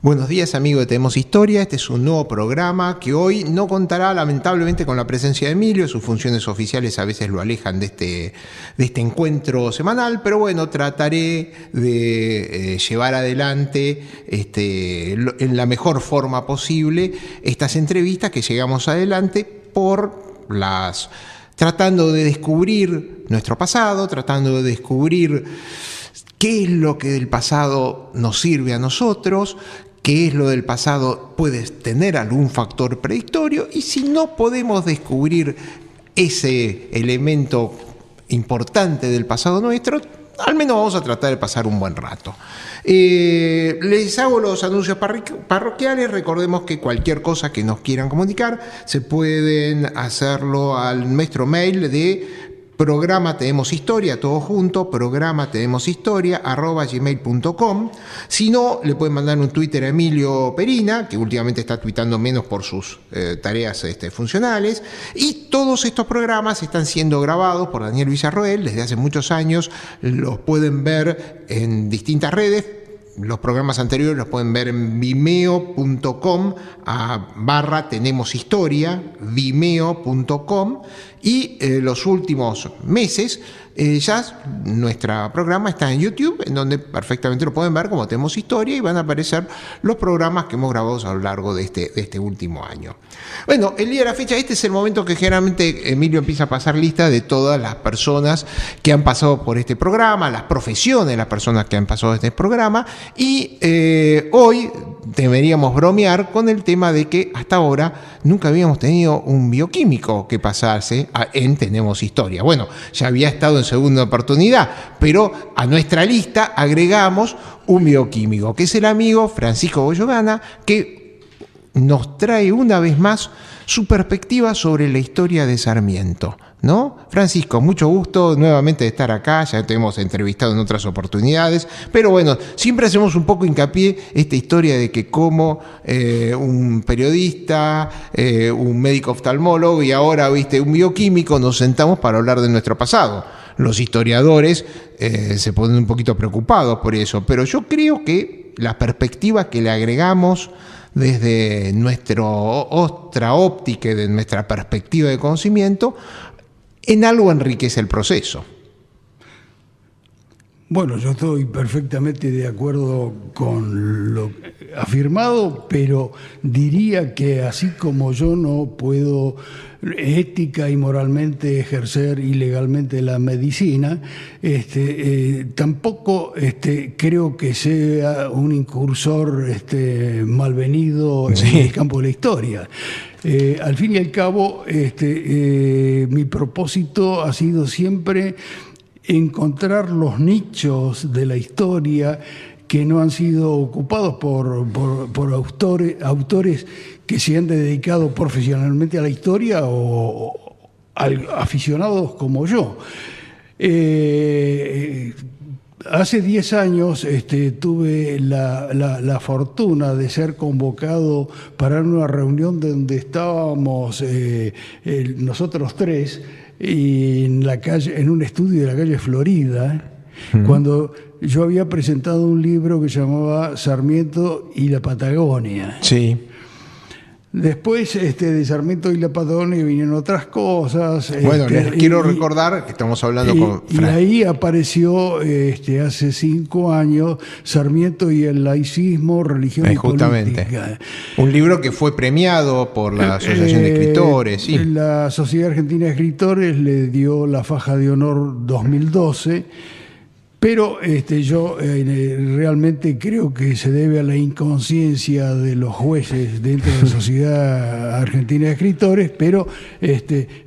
Buenos días, amigos de Tenemos Historia. Este es un nuevo programa que hoy no contará lamentablemente con la presencia de Emilio. Sus funciones oficiales a veces lo alejan de este encuentro semanal, pero bueno, trataré de llevar adelante en la mejor forma posible estas entrevistas que llegamos adelante tratando de descubrir nuestro pasado, tratando de descubrir qué es lo que del pasado nos sirve a nosotros, qué es lo del pasado puede tener algún factor predictorio, y si no podemos descubrir ese elemento importante del pasado nuestro, al menos vamos a tratar de pasar un buen rato. Les hago los anuncios parroquiales. Recordemos que cualquier cosa que nos quieran comunicar se pueden hacerlo al nuestro mail de Programa Tenemos Historia, todo junto, programatenemoshistoria@gmail.com. Si no, le pueden mandar un Twitter a Emilio Perina, que últimamente está tuitando menos por sus tareas funcionales. Y todos estos programas están siendo grabados por Daniel Villarroel desde hace muchos años. Los pueden ver en distintas redes. Los programas anteriores los pueden ver en vimeo.com/Tenemos Historia, vimeo.com, y los últimos meses ya nuestro programa está en YouTube, en donde perfectamente lo pueden ver como Tenemos Historia, y van a aparecer los programas que hemos grabado a lo largo de este último año. Bueno, el día de la fecha, este es el momento que generalmente Emilio empieza a pasar lista de todas las personas que han pasado por este programa, las profesiones de las personas que han pasado por este programa, y hoy deberíamos bromear con el tema de que hasta ahora nunca habíamos tenido un bioquímico que pasase en Tenemos Historia. Bueno, ya había estado en segunda oportunidad, pero a nuestra lista agregamos un bioquímico, que es el amigo Francisco Boyogana, que nos trae una vez más su perspectiva sobre la historia de Sarmiento, ¿no? Francisco, mucho gusto nuevamente de estar acá. Ya te hemos entrevistado en otras oportunidades, pero bueno, siempre hacemos un poco hincapié esta historia de que como un periodista, un médico oftalmólogo y ahora, un bioquímico, nos sentamos para hablar de nuestro pasado. Los historiadores se ponen un poquito preocupados por eso, pero yo creo que la perspectiva que le agregamos desde nuestra óptica y de nuestra perspectiva de conocimiento, en algo enriquece el proceso. Bueno, yo estoy perfectamente de acuerdo con lo afirmado, pero diría que así como yo no puedo ética y moralmente ejercer ilegalmente la medicina, tampoco creo que sea un incursor malvenido en el campo de la historia. Al fin y al cabo, mi propósito ha sido siempre encontrar los nichos de la historia que no han sido ocupados por autores que se han dedicado profesionalmente a la historia o aficionados como yo. Hace 10 años tuve la fortuna de ser convocado para una reunión donde estábamos nosotros tres en un estudio de la calle Florida, cuando yo había presentado un libro que se llamaba Sarmiento y la Patagonia. Sí. Después de Sarmiento y la Patagonia vinieron otras cosas. Bueno, les quiero recordar que estamos hablando con Frank. Y ahí apareció hace 5 años Sarmiento y el laicismo, religión y política. Un libro que fue premiado por la Asociación de Escritores. Sí. La Sociedad Argentina de Escritores le dio la Faja de Honor 2012. Pero yo realmente creo que se debe a la inconsciencia de los jueces dentro de la Sociedad Argentina de Escritores, pero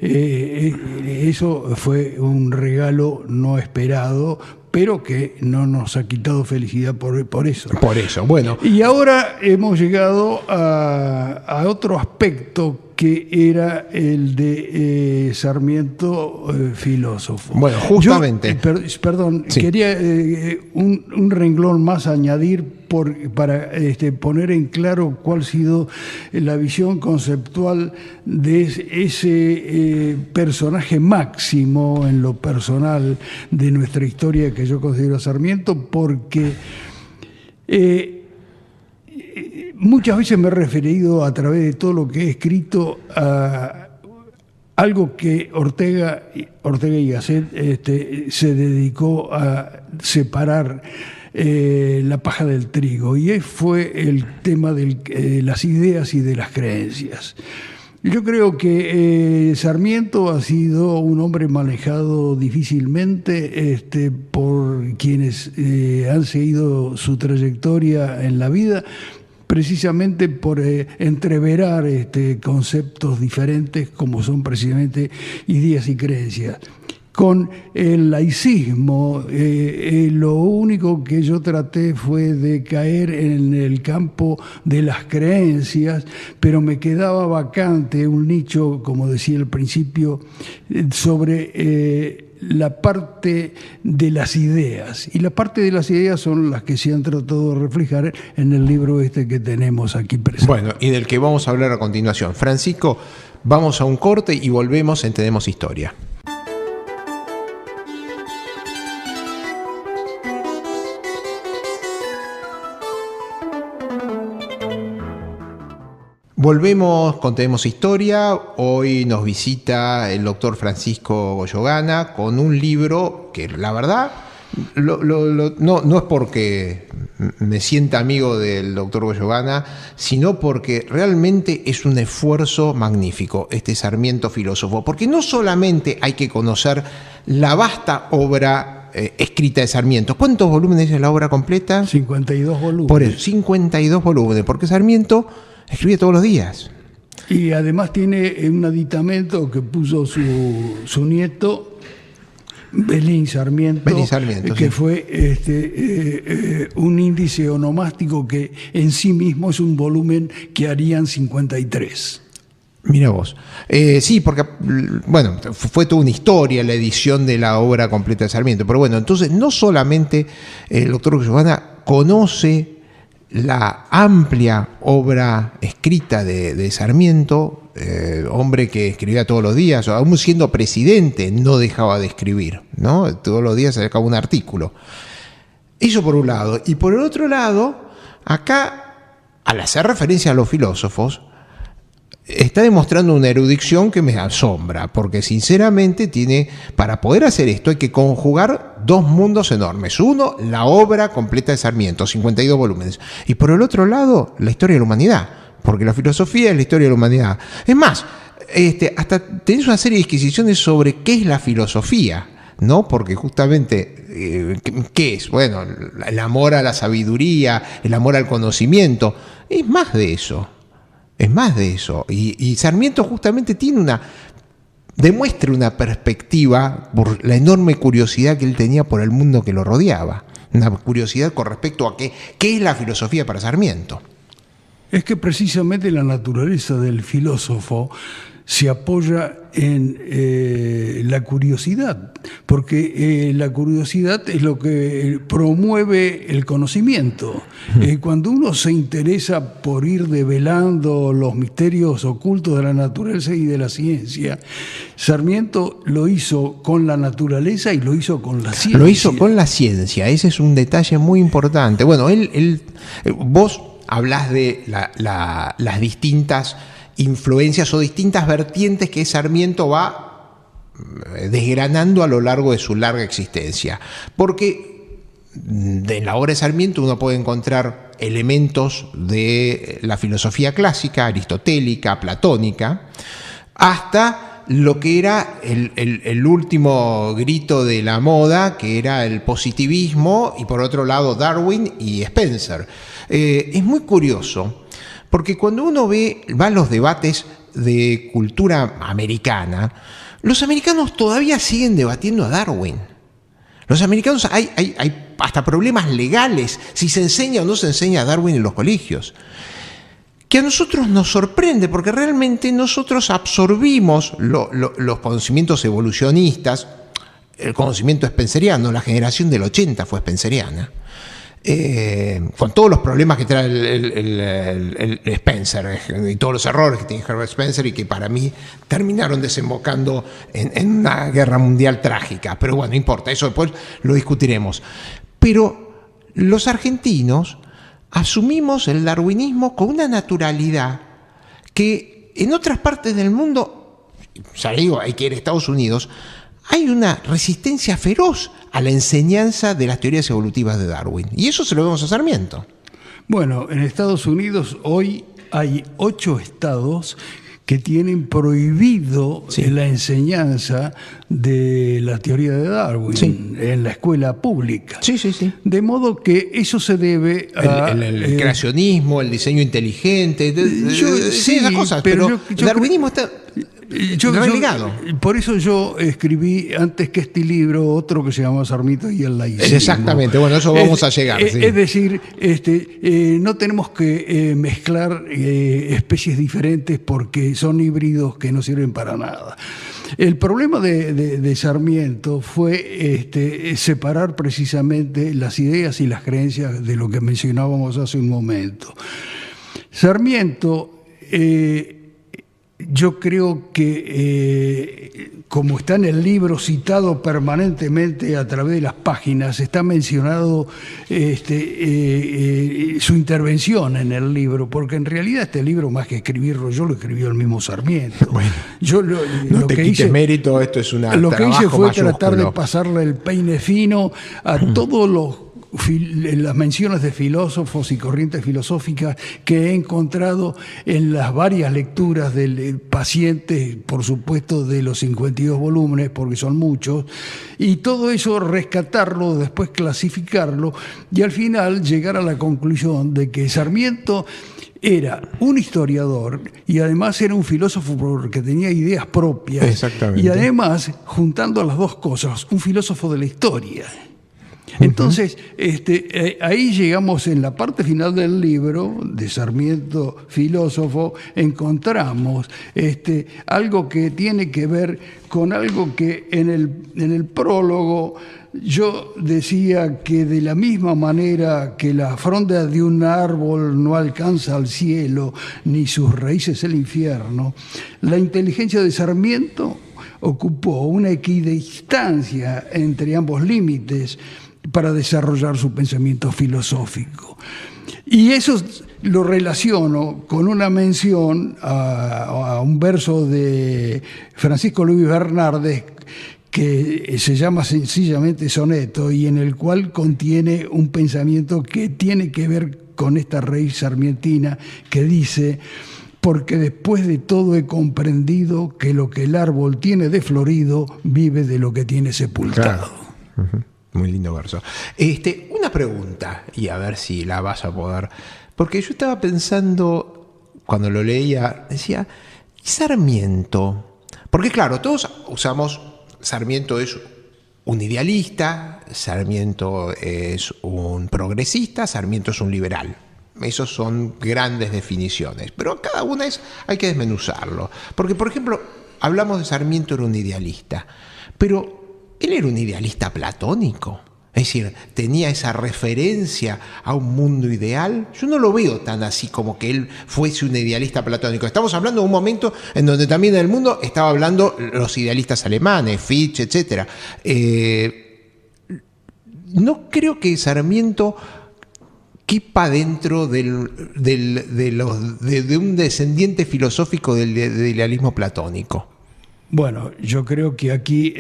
eso fue un regalo no esperado, pero que no nos ha quitado felicidad por eso. Por eso, bueno. Y ahora hemos llegado a otro aspecto que era el de Sarmiento, filósofo. Bueno, justamente. Perdón, sí. Quería un renglón más añadir para poner en claro cuál ha sido la visión conceptual de ese personaje máximo en lo personal de nuestra historia que yo considero Sarmiento, porque muchas veces me he referido a través de todo lo que he escrito a algo que Ortega y Gasset se dedicó a separar la paja del trigo, y fue el tema de las ideas y de las creencias. Yo creo que Sarmiento ha sido un hombre manejado difícilmente por quienes han seguido su trayectoria en la vida, precisamente por entreverar conceptos diferentes como son precisamente ideas y creencias. Con el laicismo, lo único que yo traté fue de caer en el campo de las creencias, pero me quedaba vacante un nicho, como decía al principio, sobre la parte de las ideas. Y la parte de las ideas son las que se han tratado de reflejar en el libro que tenemos aquí presente. Bueno, y del que vamos a hablar a continuación. Francisco, vamos a un corte y volvemos en Tenemos Historia. Volvemos con Tenemos Historia. Hoy nos visita el doctor Francisco Goyogana con un libro que, la verdad, no es porque me sienta amigo del doctor Goyogana, sino porque realmente es un esfuerzo magnífico este Sarmiento filósofo, porque no solamente hay que conocer la vasta obra escrita de Sarmiento. ¿Cuántos volúmenes es la obra completa? 52 volúmenes. Por eso, 52 volúmenes, porque Sarmiento escribe todos los días. Y además tiene un aditamento que puso su nieto, Belín Sarmiento, que sí, fue un índice onomástico que en sí mismo es un volumen que harían 53. Mira vos. Sí, porque, bueno, fue toda una historia la edición de la obra completa de Sarmiento. Pero bueno, entonces no solamente el doctor Goyogana conoce la amplia obra escrita de Sarmiento, hombre que escribía todos los días, aún siendo presidente no dejaba de escribir, ¿no? Todos los días sacaba un artículo. Eso por un lado. Y por el otro lado, acá, al hacer referencia a los filósofos, está demostrando una erudición que me asombra, porque sinceramente para poder hacer esto hay que conjugar dos mundos enormes. Uno, la obra completa de Sarmiento, 52 volúmenes. Y por el otro lado, la historia de la humanidad, porque la filosofía es la historia de la humanidad. Es más, hasta tenés una serie de disquisiciones sobre qué es la filosofía, ¿no? Porque justamente, ¿qué es? Bueno, el amor a la sabiduría, el amor al conocimiento. Es más de eso. Es más de eso. Y Sarmiento justamente demuestra una perspectiva por la enorme curiosidad que él tenía por el mundo que lo rodeaba. Una curiosidad con respecto a qué es la filosofía para Sarmiento. Es que precisamente la naturaleza del filósofo se apoya en la curiosidad, porque la curiosidad es lo que promueve el conocimiento. Cuando uno se interesa por ir develando los misterios ocultos de la naturaleza y de la ciencia, Sarmiento lo hizo con la naturaleza y lo hizo con la ciencia. Lo hizo con la ciencia, ese es un detalle muy importante. Bueno, vos hablás de las distintas influencias o distintas vertientes que Sarmiento va desgranando a lo largo de su larga existencia. Porque en la obra de Sarmiento uno puede encontrar elementos de la filosofía clásica, aristotélica, platónica, hasta lo que era el último grito de la moda, que era el positivismo, y por otro lado Darwin y Spencer. Es muy curioso, porque cuando uno va a los debates de cultura americana, los americanos todavía siguen debatiendo a Darwin. Los americanos hay hasta problemas legales si se enseña o no se enseña a Darwin en los colegios. Que a nosotros nos sorprende, porque realmente nosotros absorbimos los conocimientos evolucionistas, el conocimiento spenceriano. La generación del 80 fue spenceriana. Con todos los problemas que trae el Spencer y todos los errores que tiene Herbert Spencer, y que para mí terminaron desembocando en una guerra mundial trágica. Pero bueno, no importa, eso después lo discutiremos. Pero los argentinos asumimos el darwinismo con una naturalidad que en otras partes del mundo, ya digo, hay que ir a Estados Unidos, hay una resistencia feroz a la enseñanza de las teorías evolutivas de Darwin. Y eso se lo vemos a Sarmiento. Bueno, en Estados Unidos hoy hay 8 estados que tienen prohibido la enseñanza de la teoría de Darwin en la escuela pública. Sí. De modo que eso se debe a... El creacionismo, el diseño inteligente, esas cosas, pero el darwinismo está relegado. Por eso yo escribí, antes que este libro, otro que se llama Sarmiento y el laicismo. Exactamente, bueno, eso vamos a llegar. Es decir, no tenemos que mezclar especies diferentes porque son híbridos que no sirven para nada. El problema de Sarmiento fue separar precisamente las ideas y las creencias de lo que mencionábamos hace un momento. Sarmiento... yo creo que, como está en el libro citado permanentemente a través de las páginas, está mencionado su intervención en el libro, porque en realidad este libro, más que escribirlo yo, lo escribió el mismo Sarmiento. Bueno, yo no te quites mérito, esto es una lo que hice fue mayúsculo. tratar de pasarle el peine fino a todos las menciones de filósofos y corrientes filosóficas que he encontrado en las varias lecturas del paciente, por supuesto, de los 52 volúmenes, porque son muchos, y todo eso rescatarlo, después clasificarlo, y al final llegar a la conclusión de que Sarmiento era un historiador y además era un filósofo porque tenía ideas propias. Exactamente. Y además, juntando las dos cosas, un filósofo de la historia. Entonces, ahí llegamos en la parte final del libro, de Sarmiento, filósofo, encontramos algo que tiene que ver con algo que en el prólogo yo decía que de la misma manera que la fronda de un árbol no alcanza al cielo, ni sus raíces el infierno, la inteligencia de Sarmiento ocupó una equidistancia entre ambos límites para desarrollar su pensamiento filosófico. Y eso lo relaciono con una mención a un verso de Francisco Luis Bernardes que se llama sencillamente Soneto y en el cual contiene un pensamiento que tiene que ver con esta raíz sarmientina que dice: porque después de todo he comprendido que lo que el árbol tiene de florido vive de lo que tiene sepultado. Claro. Muy lindo verso. Una pregunta, y a ver si la vas a poder. Porque yo estaba pensando, cuando lo leía, decía, ¿y Sarmiento? Porque claro, todos usamos, Sarmiento es un idealista, Sarmiento es un progresista, Sarmiento es un liberal. Esas son grandes definiciones, pero cada una hay que desmenuzarlo. Porque, por ejemplo, hablamos de Sarmiento era un idealista, pero él era un idealista platónico, es decir, tenía esa referencia a un mundo ideal. Yo no lo veo tan así como que él fuese un idealista platónico. Estamos hablando de un momento en donde también en el mundo estaba hablando los idealistas alemanes, Fichte, etc. No creo que Sarmiento quepa dentro de un descendiente filosófico del idealismo platónico. Bueno, yo creo que aquí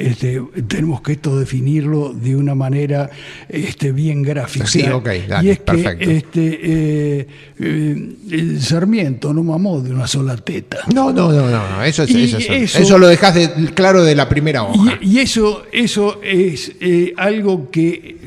tenemos que esto definirlo de una manera bien gráfica. Sí, ok, dale, y es perfecto. Que Sarmiento no mamó de una sola teta. No, eso lo dejas claro de la primera hoja. Y eso es algo que,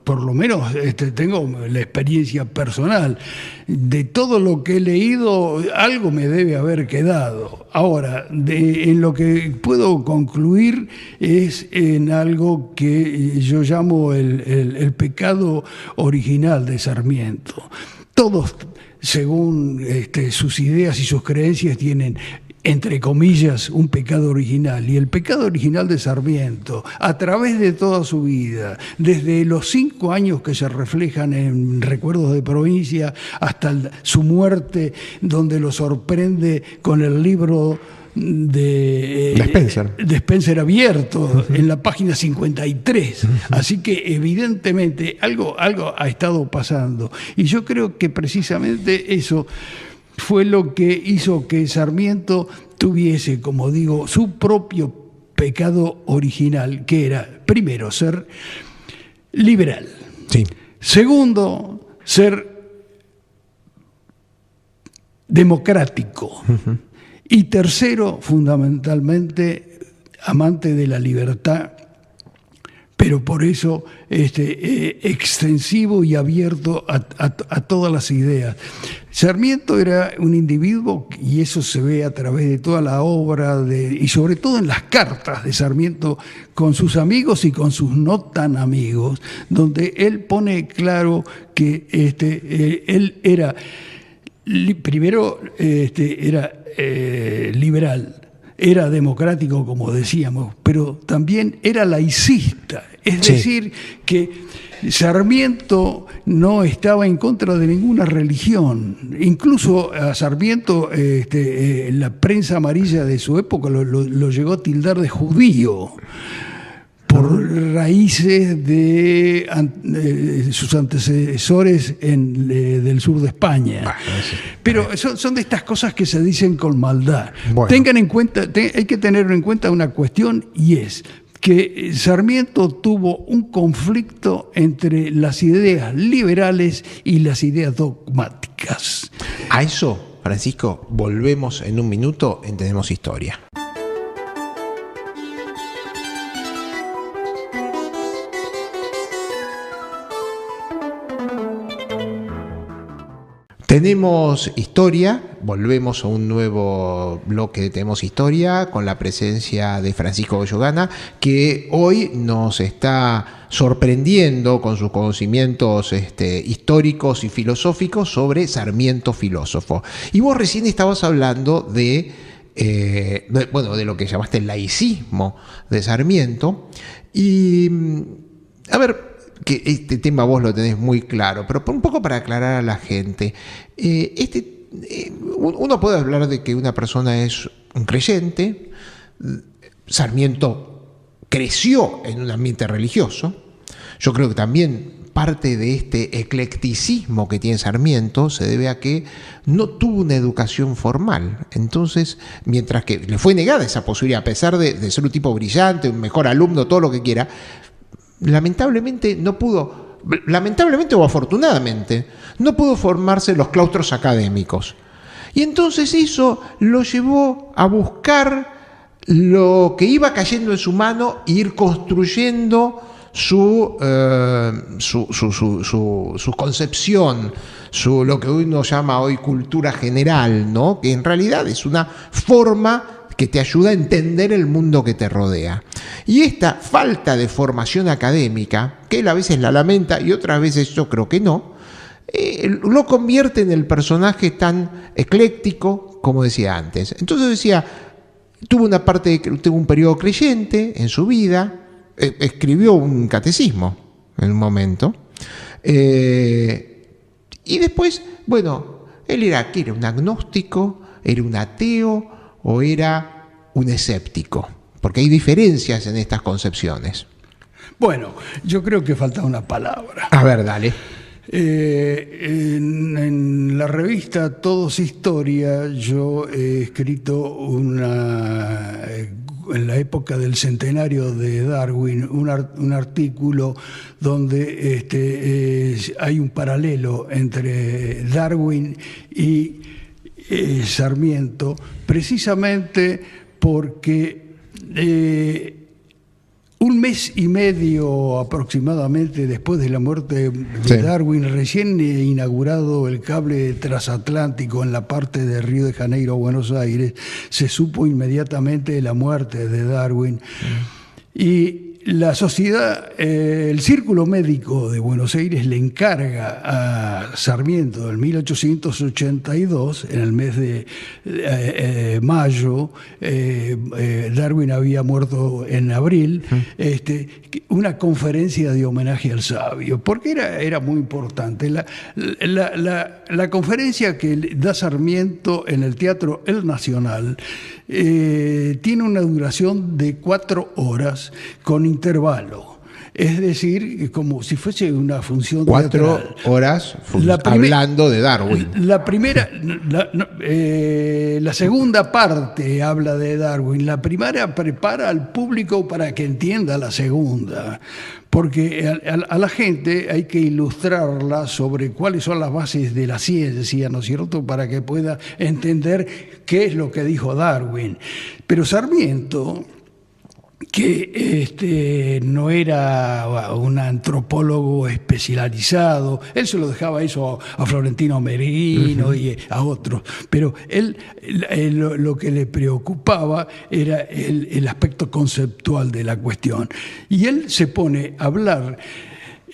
por lo menos tengo la experiencia personal. De todo lo que he leído, algo me debe haber quedado. Ahora, en lo que puedo concluir es en algo que yo llamo el pecado original de Sarmiento. Todos, según sus ideas y sus creencias, tienen, entre comillas, un pecado original. Y el pecado original de Sarmiento, a través de toda su vida, desde los 5 años que se reflejan en Recuerdos de Provincia hasta su muerte, donde lo sorprende con el libro de Spencer abierto en la página 53. Así que evidentemente algo ha estado pasando. Y yo creo que precisamente eso fue lo que hizo que Sarmiento tuviese, como digo, su propio pecado original, que era, primero, ser liberal. Sí. Segundo, ser democrático. Y tercero, fundamentalmente, amante de la libertad, pero por eso extensivo y abierto a todas las ideas. Sarmiento era un individuo, y eso se ve a través de toda la obra, y sobre todo en las cartas de Sarmiento con sus amigos y con sus no tan amigos, donde él pone claro que él era, primero, era liberal, era democrático, como decíamos, pero también era laicista. Es decir, que Sarmiento no estaba en contra de ninguna religión. Incluso a Sarmiento la prensa amarilla de su época lo llegó a tildar de judío, por raíces de sus antecesores del sur de España. Pero son de estas cosas que se dicen con maldad. Bueno. Tengan en cuenta, hay que tener en cuenta una cuestión, y es que Sarmiento tuvo un conflicto entre las ideas liberales y las ideas dogmáticas. A eso, Francisco, volvemos en un minuto en Tenemos Historia. Tenemos Historia, volvemos a un nuevo bloque de Tenemos Historia con la presencia de Francisco Goyogana, que hoy nos está sorprendiendo con sus conocimientos históricos y filosóficos sobre Sarmiento filósofo. Y vos recién estabas hablando de lo que llamaste el laicismo de Sarmiento. Y, a ver, que este tema vos lo tenés muy claro, pero un poco para aclarar a la gente, uno puede hablar de que una persona es un creyente. Sarmiento creció en un ambiente religioso. Yo creo que también parte de este eclecticismo que tiene Sarmiento se debe a que no tuvo una educación formal. Entonces, mientras que le fue negada esa posibilidad, a pesar de ser un tipo brillante, un mejor alumno, todo lo que quiera, lamentablemente no pudo, lamentablemente o afortunadamente, no pudo formarse en los claustros académicos. Y entonces eso lo llevó a buscar lo que iba cayendo en su mano e ir construyendo su concepción, lo que uno llama hoy cultura general, ¿no? Que en realidad es una forma que te ayuda a entender el mundo que te rodea. Y esta falta de formación académica, que él a veces la lamenta y otras veces yo creo que no, lo convierte en el personaje tan ecléctico como decía antes. Entonces decía, tuvo un periodo creyente en su vida, escribió un catecismo en un momento, y después, él era un agnóstico, era un ateo, o era un escéptico, porque hay diferencias en estas concepciones. Bueno, yo creo que falta una palabra. A ver, dale. En la revista Todos Historia yo he escrito en la época del centenario de Darwin un artículo donde hay un paralelo entre Darwin y Sarmiento, precisamente porque un mes y medio aproximadamente después de la muerte de Darwin, recién inaugurado el cable transatlántico en la parte de Río de Janeiro a Buenos Aires, se supo inmediatamente de la muerte de Darwin. Y la sociedad, el Círculo Médico de Buenos Aires le encarga a Sarmiento en 1882, en el mes de mayo, Darwin había muerto en abril, una conferencia de homenaje al sabio, porque era muy importante. La conferencia que da Sarmiento en el Teatro El Nacional tiene una duración de 4 horas con intervalo. Es decir, como si fuese una función 4 teatral. horas hablando de Darwin. La segunda parte habla de Darwin. La primera prepara al público para que entienda la segunda. Porque a la gente hay que ilustrarla sobre cuáles son las bases de la ciencia, ¿no es cierto?, para que pueda entender qué es lo que dijo Darwin. Pero Sarmiento, que no era un antropólogo especializado, él se lo dejaba eso a Florentino Merino y a otros, pero él lo que le preocupaba era el aspecto conceptual de la cuestión. Y él se pone a hablar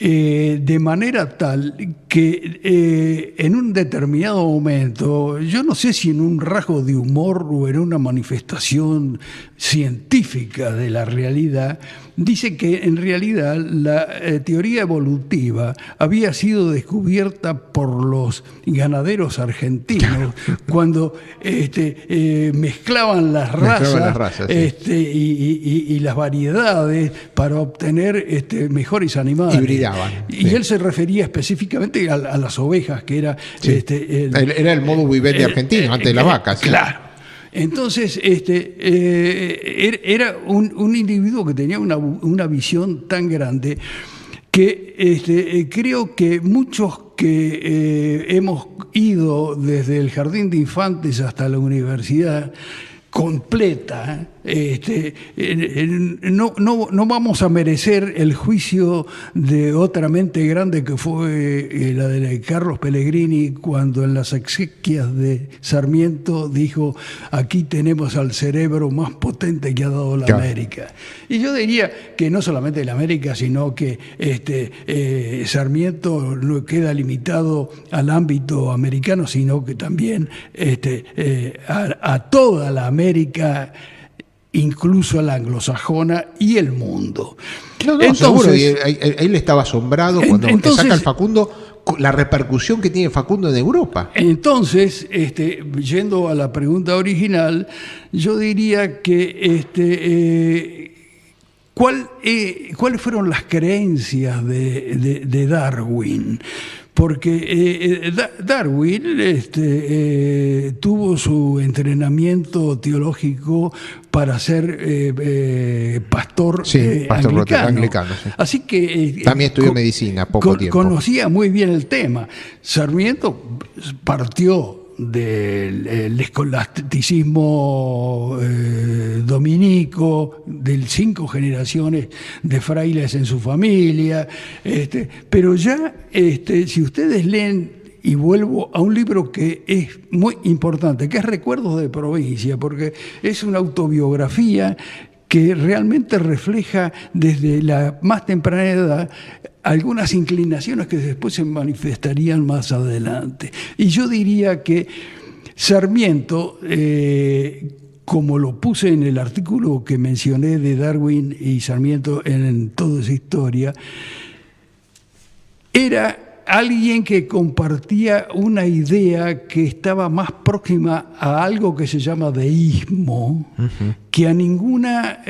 de manera tal que en un determinado momento, yo no sé si en un rasgo de humor o en una manifestación científica de la realidad, dice que en realidad la teoría evolutiva había sido descubierta por los ganaderos argentinos cuando mezclaban las razas, sí, y las variedades para obtener mejores animales. Hibridaban. Y él se refería específicamente a las ovejas, que era... Sí. Era el modus vivendi argentino, antes de las vacas. Claro. Entonces, era un individuo que tenía una visión tan grande que creo que muchos que hemos ido desde el jardín de infantes hasta la universidad completa, no vamos a merecer el juicio de otra mente grande que fue la de Carlos Pellegrini, cuando en las exequias de Sarmiento dijo: aquí tenemos al cerebro más potente que ha dado la América. Y yo diría que no solamente la América, sino que Sarmiento no queda limitado al ámbito americano, sino que también a toda la América, incluso a la anglosajona y el mundo. No, entonces, seguro, y él estaba asombrado cuando saca el Facundo, la repercusión que tiene Facundo en Europa. Entonces, yendo a la pregunta original, yo diría que ¿cuáles fueron las creencias de Darwin? Porque Darwin tuvo su entrenamiento teológico para ser pastor, anglicano. Sí. Así que también estudió medicina poco tiempo. Conocía muy bien el tema. Sarmiento partió del escolasticismo dominico, de 5 generaciones de frailes en su familia, pero ya si ustedes leen, y vuelvo a un libro que es muy importante, que es Recuerdos de Provincia, porque es una autobiografía que realmente refleja desde la más temprana edad algunas inclinaciones que después se manifestarían más adelante. Y yo diría que Sarmiento, como lo puse en el artículo que mencioné de Darwin y Sarmiento en Toda esa historia, era alguien que compartía una idea que estaba más próxima a algo que se llama deísmo, que a ninguna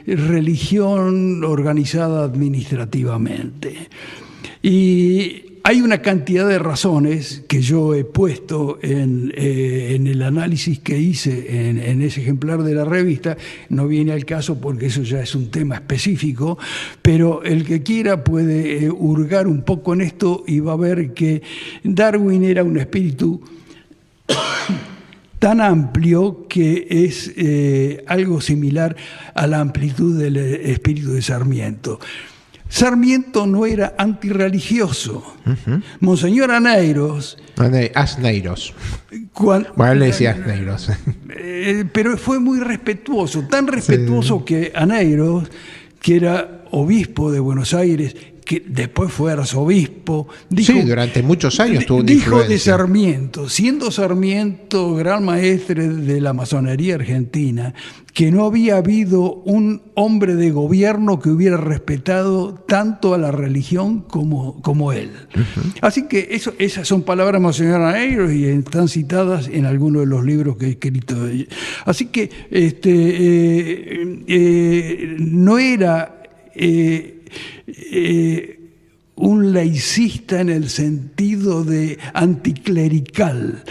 religión organizada administrativamente. Y hay una cantidad de razones que yo he puesto en el análisis que hice en ese ejemplar de la revista. No viene al caso porque eso ya es un tema específico, pero el que quiera puede hurgar un poco en esto y va a ver que Darwin era un espíritu tan amplio que es algo similar a la amplitud del espíritu de Sarmiento. Sarmiento no era antirreligioso. Monseñor Asneiros. Bueno, él le decía Asneiros. Pero fue muy respetuoso, tan respetuoso que Asneiros que era obispo de Buenos Aires, que después fue arzobispo. Dijo, sí, durante muchos años tuvo una dijo influencia. De Sarmiento, siendo Sarmiento gran maestre de la masonería argentina, que no había habido un hombre de gobierno que hubiera respetado tanto a la religión como él. Así que esas son palabras de Monseñor Negro y están citadas en algunos de los libros que he escrito. Así que no era un laicista en el sentido de anticlerical.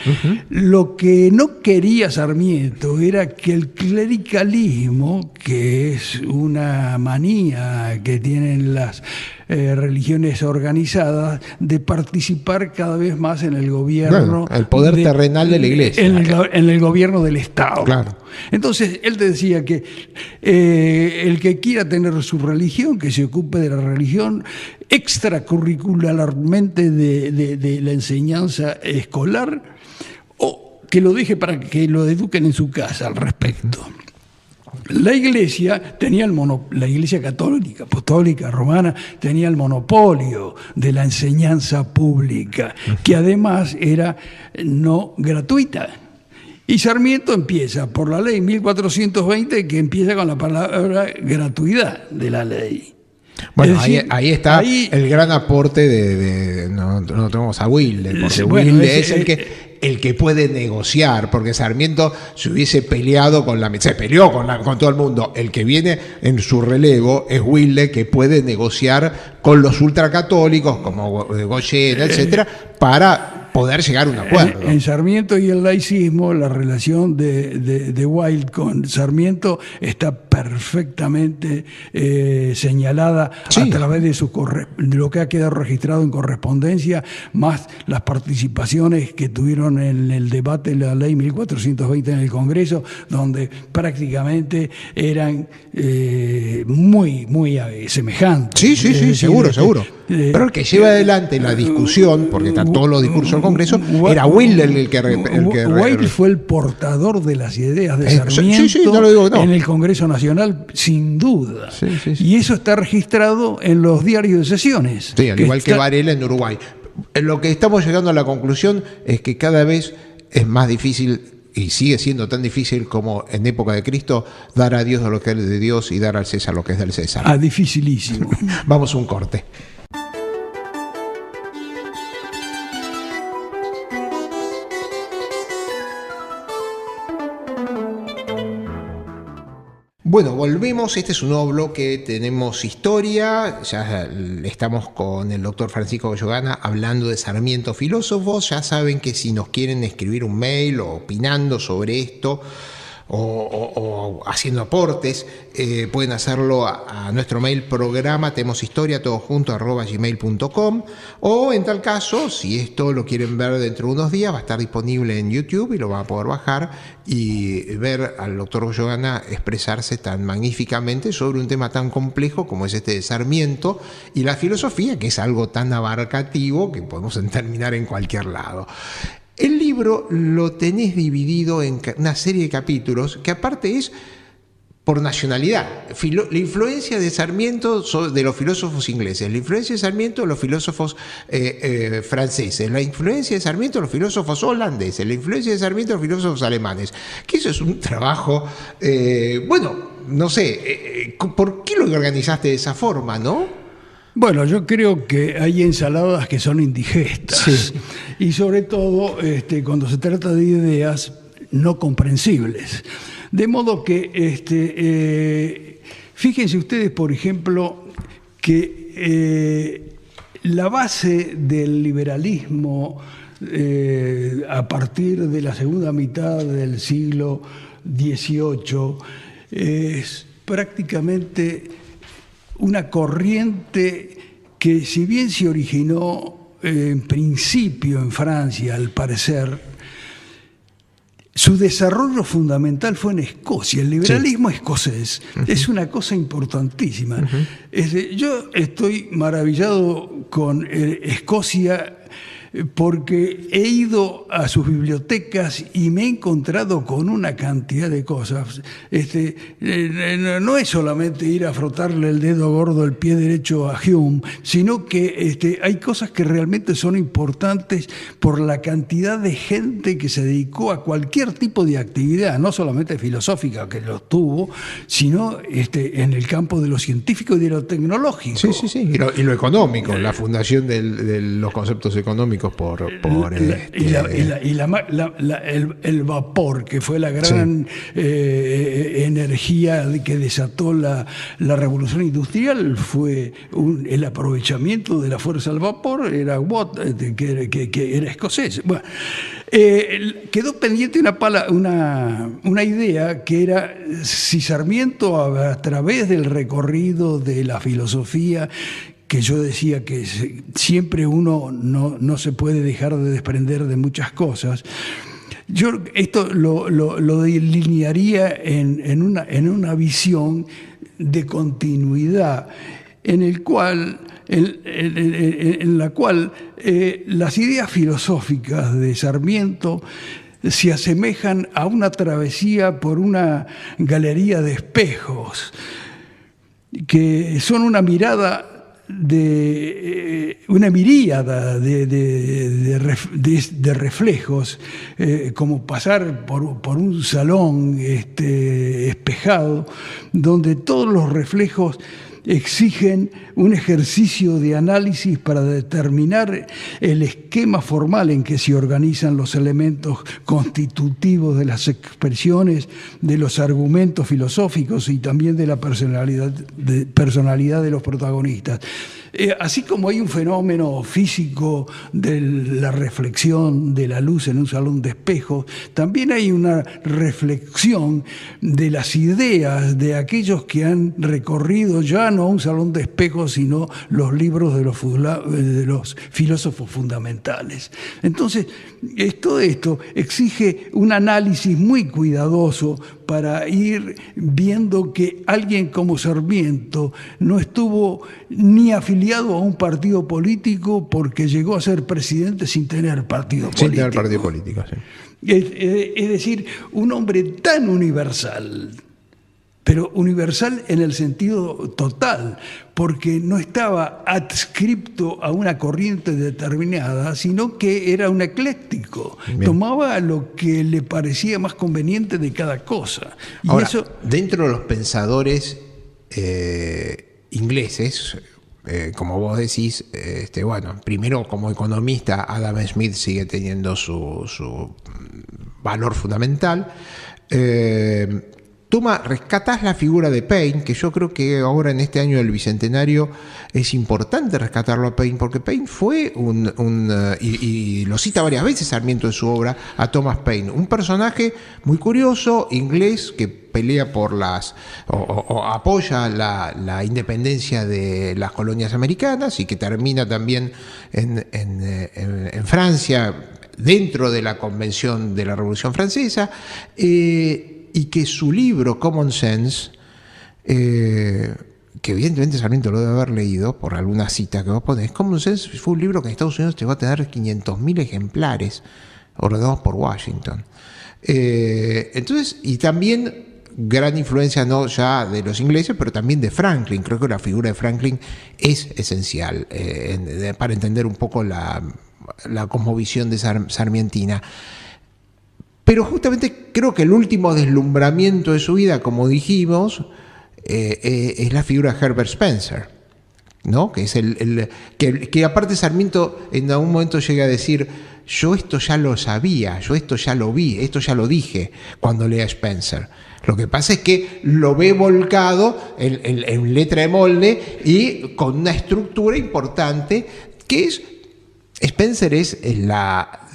Lo que no quería Sarmiento era que el clericalismo, que es una manía que tienen las religiones organizadas, de participar cada vez más en el gobierno. Bueno, el poder terrenal de la Iglesia. En el gobierno del Estado. Claro. Entonces, él te decía que el que quiera tener su religión, que se ocupe de la religión extracurricularmente de la enseñanza escolar, o que lo deje para que lo eduquen en su casa al respecto. La Iglesia tenía la Iglesia católica, apostólica, romana, tenía el monopolio de la enseñanza pública, que además era no gratuita. Y Sarmiento empieza por la ley 1420, que empieza con la palabra gratuidad de la ley. Bueno, decir, ahí está el gran aporte no tenemos a Wilde, porque Wilde es el que puede negociar, porque Sarmiento se hubiese peleado se peleó con todo el mundo. El que viene en su relevo es Wilde, que puede negociar con los ultracatólicos, como Goyen, etcétera, para poder llegar a un acuerdo. En Sarmiento y el laicismo, la relación de Wilde con Sarmiento está perfectamente señalada, sí, a través de lo que ha quedado registrado en correspondencia, más las participaciones que tuvieron en el debate de la ley 1420 en el Congreso, donde prácticamente eran muy semejantes. Sí, decir, seguro. Pero el que lleva adelante la discusión, porque está todos los discursos del Congreso, era Wilde el que Wilde fue el portador de las ideas de Sarmiento en el Congreso Nacional, sin duda. Sí. Y eso está registrado en los diarios de sesiones. Sí, al igual que Varela en Uruguay. Lo que estamos llegando a la conclusión es que cada vez es más difícil, y sigue siendo tan difícil como en época de Cristo, dar a Dios lo que es de Dios y dar al César lo que es del César. Dificilísimo. Vamos a un corte. Bueno, volvemos. Este es un nuevo bloque. Tenemos historia. Ya estamos con el doctor Francisco Goyogana hablando de Sarmiento Filósofos. Ya saben que si nos quieren escribir un mail o opinando sobre esto o haciendo aportes, pueden hacerlo a nuestro mail programa temoshistoria todo junto @gmail.com, o en tal caso, si esto lo quieren ver dentro de unos días, va a estar disponible en YouTube y lo van a poder bajar y ver al doctor Goyogana expresarse tan magníficamente sobre un tema tan complejo como es este de Sarmiento y la filosofía, que es algo tan abarcativo que podemos terminar en cualquier lado. El libro lo tenés dividido en una serie de capítulos que aparte es por nacionalidad. La influencia de Sarmiento de los filósofos ingleses, la influencia de Sarmiento de los filósofos franceses, la influencia de Sarmiento de los filósofos holandeses, la influencia de Sarmiento de los filósofos alemanes. Que eso es un trabajo, no sé, ¿por qué lo organizaste de esa forma, no? Bueno, yo creo que hay ensaladas que son indigestas. Sí. Y sobre todo cuando se trata de ideas no comprensibles. De modo que, fíjense ustedes, por ejemplo, que la base del liberalismo a partir de la segunda mitad del siglo XVIII es prácticamente una corriente que, si bien se originó en principio en Francia, al parecer, su desarrollo fundamental fue en Escocia. El liberalismo escocés es una cosa importantísima. Yo estoy maravillado con Escocia porque he ido a sus bibliotecas y me he encontrado con una cantidad de cosas. No es solamente ir a frotarle el dedo gordo al pie derecho a Hume, sino que hay cosas que realmente son importantes por la cantidad de gente que se dedicó a cualquier tipo de actividad, no solamente filosófica, que lo tuvo, sino en el campo de lo científico y de lo tecnológico. Sí. Y lo económico, la fundación de los conceptos económicos el vapor, que fue la gran energía que desató la revolución industrial, fue el aprovechamiento de la fuerza del vapor. Era Watt, que era escocés. Bueno, quedó pendiente una idea, que era si Sarmiento, a través del recorrido de la filosofía, que yo decía que siempre uno no se puede dejar de desprender de muchas cosas. Yo esto lo delinearía en una visión de continuidad, en la cual las ideas filosóficas de Sarmiento se asemejan a una travesía por una galería de espejos, que son una mirada una miríada de reflejos, como pasar por un salón espejado, donde todos los reflejos exigen un ejercicio de análisis para determinar el esquema formal en que se organizan los elementos constitutivos de las expresiones, de los argumentos filosóficos y también de la personalidad de los protagonistas. Así como hay un fenómeno físico de la reflexión de la luz en un salón de espejos, también hay una reflexión de las ideas de aquellos que han recorrido ya no un salón de espejos, sino los libros de los filósofos fundamentales. Entonces, todo esto exige un análisis muy cuidadoso para ir viendo que alguien como Sarmiento no estuvo ni afiliado a un partido político, porque llegó a ser presidente sin tener partido político. Sin tener partido político, sí. Es decir, un hombre tan universal, pero universal en el sentido total, porque no estaba adscripto a una corriente determinada, sino que era un ecléctico. Bien. Tomaba lo que le parecía más conveniente de cada cosa. Y ahora, dentro de los pensadores ingleses, como vos decís, primero como economista, Adam Smith sigue teniendo su valor fundamental. Rescatás la figura de Paine, que yo creo que ahora en este año del Bicentenario es importante rescatarlo a Paine, porque Paine fue y lo cita varias veces Sarmiento en su obra, a Thomas Paine, un personaje muy curioso, inglés, que pelea por o apoya la independencia de las colonias americanas, y que termina también en Francia, dentro de la Convención de la Revolución Francesa, y que su libro Common Sense, que evidentemente Sarmiento lo debe haber leído por alguna cita que vos ponés, Common Sense fue un libro que en Estados Unidos llegó a tener 500.000 ejemplares ordenados por Washington. Entonces, y también gran influencia no ya de los ingleses, pero también de Franklin. Creo que la figura de Franklin es esencial para entender un poco la cosmovisión de sarmientina. Pero justamente creo que el último deslumbramiento de su vida, como dijimos, es la figura de Herbert Spencer, ¿no? Que es que aparte Sarmiento en algún momento llega a decir: yo esto ya lo sabía, yo esto ya lo vi, esto ya lo dije cuando leía a Spencer. Lo que pasa es que lo ve volcado en letra de molde y con una estructura importante, que es Spencer es la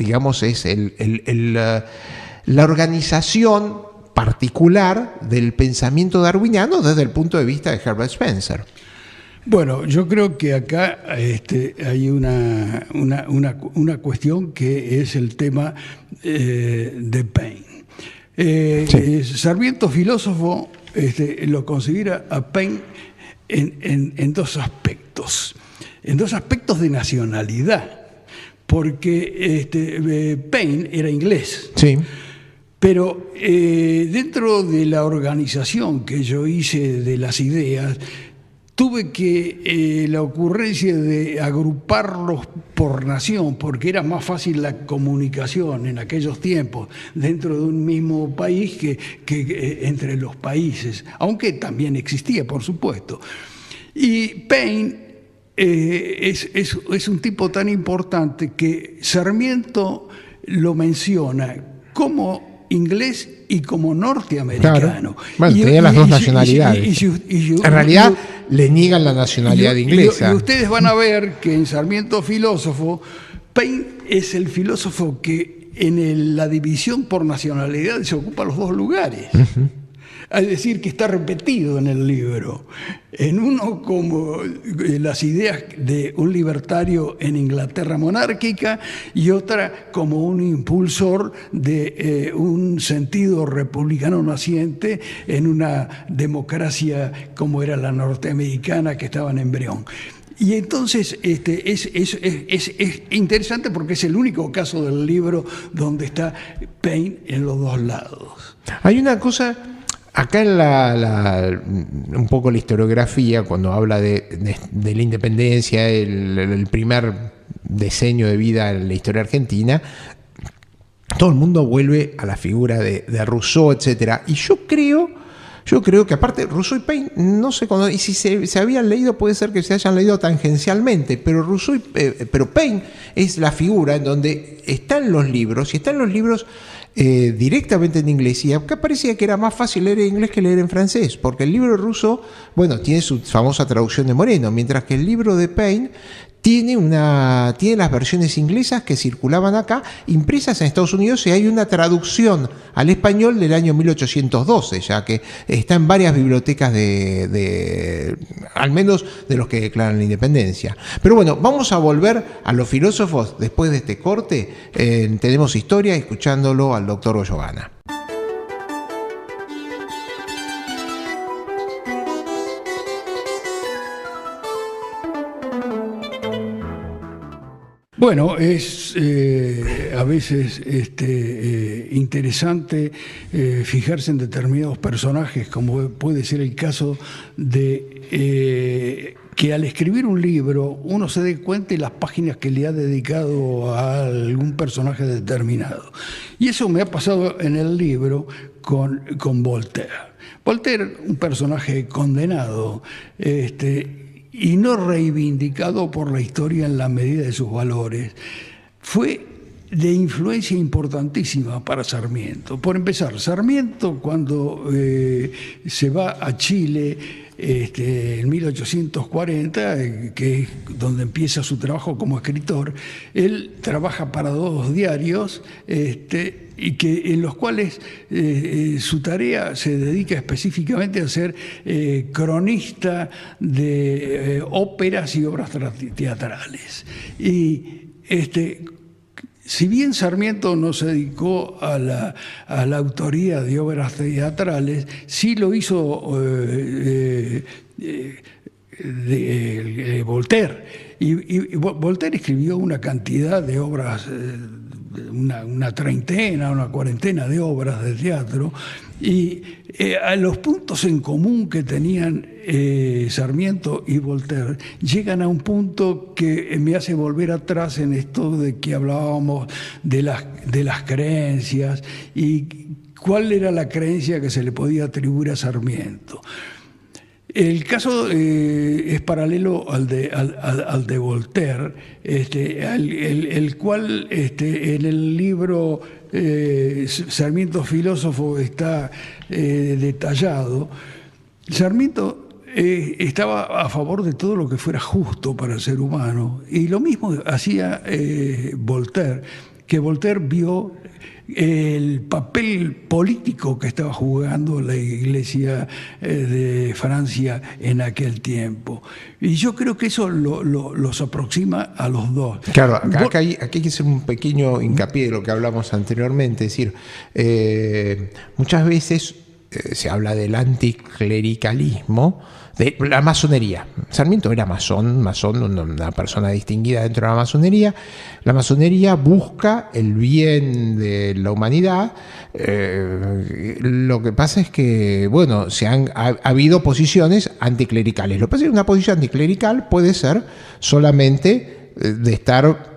organización particular del pensamiento darwiniano desde el punto de vista de Herbert Spencer. Bueno, yo creo que acá hay una cuestión, que es el tema de Paine. Sí. Sarmiento, filósofo, lo considera a Paine en dos aspectos de nacionalidad. porque Paine era inglés. Sí. Pero dentro de la organización que yo hice de las ideas, tuve que la ocurrencia de agruparlos por nación, porque era más fácil la comunicación en aquellos tiempos dentro de un mismo país que entre los países, aunque también existía, por supuesto. Y Paine es un tipo tan importante que Sarmiento lo menciona como inglés y como norteamericano. Claro. Bueno, tenía las dos nacionalidades. En realidad le niegan la nacionalidad inglesa. Y ustedes van a ver que en Sarmiento Filósofo, Paine es el filósofo que en la división por nacionalidad se ocupa los dos lugares. Uh-huh. Es decir, que está repetido en el libro. En uno como las ideas de un libertario en Inglaterra monárquica y otra como un impulsor de un sentido republicano naciente en una democracia como era la norteamericana que estaba en embrión. Y entonces es interesante porque es el único caso del libro donde está Paine en los dos lados. Hay una cosa... Acá en un poco la historiografía, cuando habla de la independencia, el primer diseño de vida en la historia argentina, todo el mundo vuelve a la figura de Rousseau, etcétera. Y yo creo que aparte Rousseau y Paine no se conocen, y si se habían leído puede ser que se hayan leído tangencialmente, pero pero Paine es la figura en donde están los libros, y están los libros directamente en inglés, y acá parecía que era más fácil leer en inglés que leer en francés, porque el libro de Rousseau, bueno, tiene su famosa traducción de Moreno, mientras que el libro de Paine tiene las versiones inglesas que circulaban acá, impresas en Estados Unidos, y hay una traducción al español del año 1812, ya que está en varias bibliotecas al menos de los que declaran la independencia. Pero bueno, vamos a volver a los filósofos después de este corte. Tenemos historia escuchándolo al doctor Goyogana. Bueno, es a veces interesante fijarse en determinados personajes, como puede ser el caso de que al escribir un libro uno se dé cuenta de las páginas que le ha dedicado a algún personaje determinado. Y eso me ha pasado en el libro con Voltaire. Voltaire, un personaje condenado, y no reivindicado por la historia en la medida de sus valores, fue de influencia importantísima para Sarmiento. Por empezar, Sarmiento cuando se va a Chile en 1840, que es donde empieza su trabajo como escritor, él trabaja para dos diarios y que en los cuales su tarea se dedica específicamente a ser cronista de óperas y obras teatrales. Y si bien Sarmiento no se dedicó a la autoría de obras teatrales, sí lo hizo Voltaire. Y Voltaire escribió una cantidad de obras, una treintena, una cuarentena de obras de teatro, y a los puntos en común que tenían Sarmiento y Voltaire llegan a un punto que me hace volver atrás en esto de que hablábamos de las creencias y cuál era la creencia que se le podía atribuir a Sarmiento. El caso es paralelo al de Voltaire, el cual en el libro Sarmiento Filósofo está detallado. Sarmiento estaba a favor de todo lo que fuera justo para el ser humano, y lo mismo hacía Voltaire, que Voltaire vio el papel político que estaba jugando la Iglesia de Francia en aquel tiempo. Y yo creo que eso los aproxima a los dos. Claro, acá hay que hacer un pequeño hincapié de lo que hablamos anteriormente. Es decir, muchas veces se habla del anticlericalismo, de la masonería. Sarmiento era masón, una persona distinguida dentro de la masonería. La masonería busca el bien de la humanidad. Lo que pasa es que, bueno, ha habido posiciones anticlericales. Lo que pasa es que una posición anticlerical puede ser solamente de estar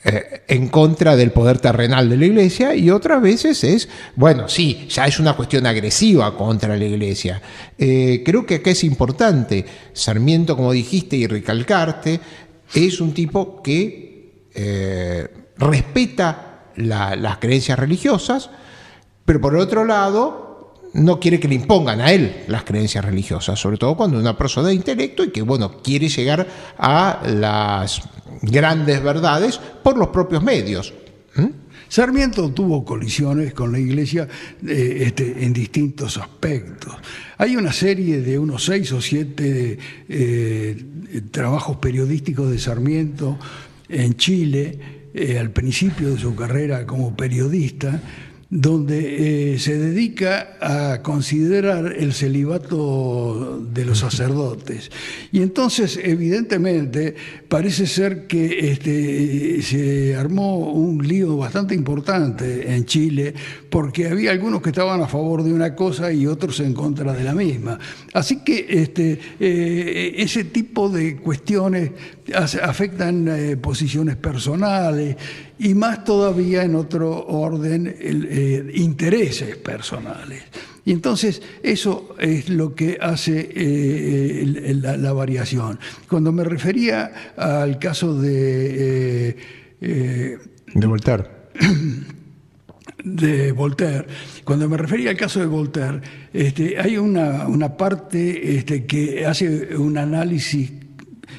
en contra del poder terrenal de la Iglesia, y otras veces es, bueno, sí, ya es una cuestión agresiva contra la Iglesia. Creo que acá es importante, Sarmiento, como dijiste y recalcarte, es un tipo que respeta las creencias religiosas, pero por otro lado no quiere que le impongan a él las creencias religiosas, sobre todo cuando es una persona de intelecto y que, bueno, quiere llegar a las grandes verdades por los propios medios. Sarmiento tuvo colisiones con la Iglesia en distintos aspectos. Hay una serie de unos 6 o 7 trabajos periodísticos de Sarmiento en Chile, al principio de su carrera como periodista, donde se dedica a considerar el celibato de los sacerdotes. Y entonces, evidentemente, parece ser que se armó un lío bastante importante en Chile, porque había algunos que estaban a favor de una cosa y otros en contra de la misma. Así que ese tipo de cuestiones afectan posiciones personales, y más todavía en otro orden, intereses personales. Y entonces eso es lo que hace la variación. Cuando me refería al caso de Voltaire. De Voltaire, cuando me refería al caso de Voltaire, hay una parte que hace un análisis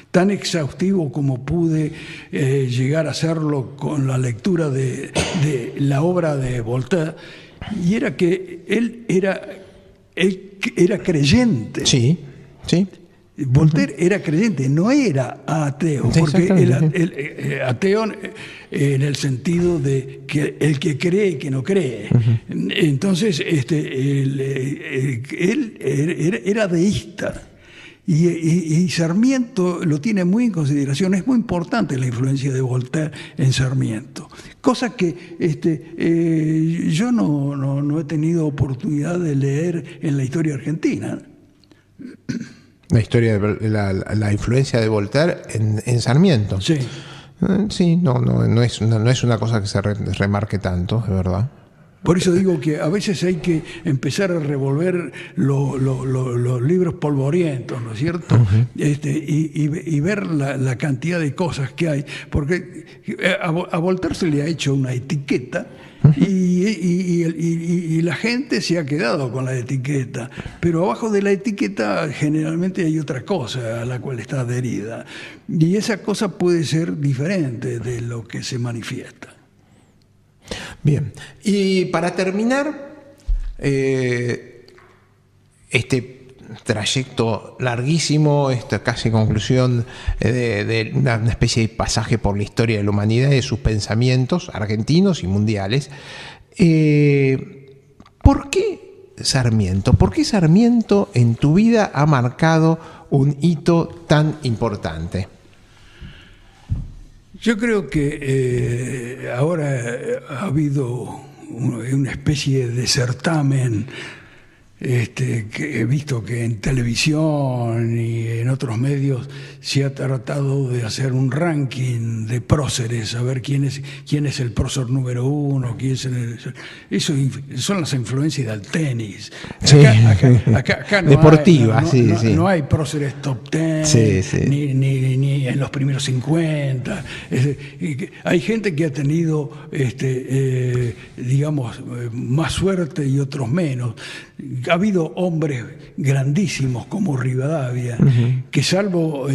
tan exhaustivo como pude llegar a hacerlo con la lectura de la obra de Voltaire, y era que él era creyente. Sí, sí. Voltaire era creyente, no era ateo, porque el ateo en el sentido de que el que cree que no cree. Entonces, él era deísta. Y Sarmiento lo tiene muy en consideración. Es muy importante la influencia de Voltaire en Sarmiento, cosa que yo no he tenido oportunidad de leer en la historia argentina. La historia de la influencia de Voltaire en Sarmiento. Sí. Sí, no es una cosa que se remarque tanto, es verdad. Por eso digo que a veces hay que empezar a revolver los libros polvorientos, ¿no es cierto? Uh-huh. Y ver la cantidad de cosas que hay, porque a Voltaire se le ha hecho una etiqueta. Uh-huh. Y la gente se ha quedado con la etiqueta, pero abajo de la etiqueta generalmente hay otra cosa a la cual está adherida, y esa cosa puede ser diferente de lo que se manifiesta. Bien, y para terminar este trayecto larguísimo, esta casi conclusión de una especie de pasaje por la historia de la humanidad, de sus pensamientos argentinos y mundiales, ¿por qué Sarmiento? ¿Por qué Sarmiento en tu vida ha marcado un hito tan importante? Yo creo que ahora ha habido una especie de certamen que he visto que en televisión y en otros medios se ha tratado de hacer un ranking de próceres, a ver quién es el prócer número 1, eso son las influencias del tenis. Sí. Acá no deportiva, hay, no hay próceres top 10, sí. Ni en los primeros 50. Hay gente que ha tenido, digamos, más suerte y otros menos. Ha habido hombres grandísimos como Rivadavia, uh-huh, que salvo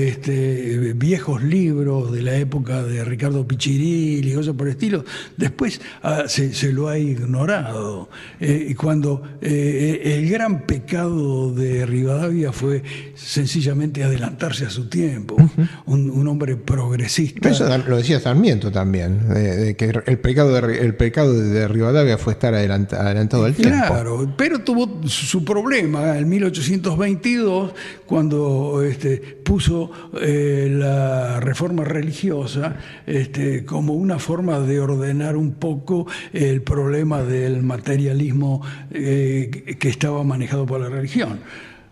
viejos libros de la época de Ricardo Pichiril y cosas por el estilo, después se lo ha ignorado. Cuando el gran pecado de Rivadavia fue sencillamente adelantarse a su tiempo, uh-huh, un hombre progresista. Eso lo decía Sarmiento también, de que el pecado de Rivadavia fue estar adelantado al tiempo. Claro, pero tuvo su problema en 1822, cuando puso la reforma religiosa como una forma de ordenar un poco el problema del materialismo que estaba manejado por la religión.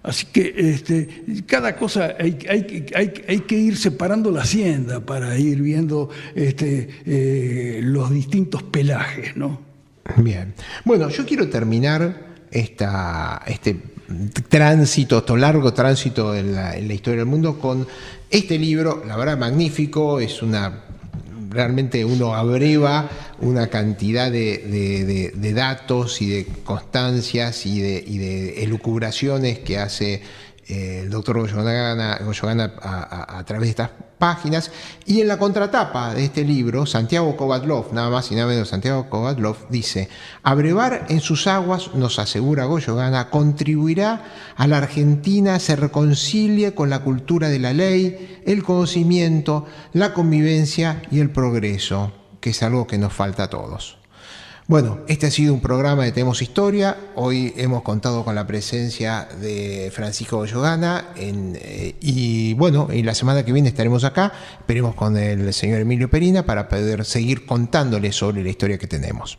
Así que cada cosa hay que ir separando la hacienda para ir viendo los distintos pelajes, ¿no? Bien. Bueno, yo quiero terminar este tránsito, este largo tránsito en la historia del mundo con este libro, la verdad magnífico, realmente uno abreva una cantidad de datos y de constancias y de elucubraciones que hace el doctor Goyogana a través de estas páginas. Y en la contratapa de este libro, Santiago Kovadlov, nada más y nada menos, Santiago Kovadlov dice: abrevar en sus aguas, nos asegura Goyogana, contribuirá a la Argentina se reconcilie con la cultura de la ley, el conocimiento, la convivencia y el progreso, que es algo que nos falta a todos. Bueno, este ha sido un programa de Tenemos Historia. Hoy hemos contado con la presencia de Francisco Goyogana y la semana que viene estaremos acá, esperemos con el señor Emilio Perina, para poder seguir contándole sobre la historia que tenemos.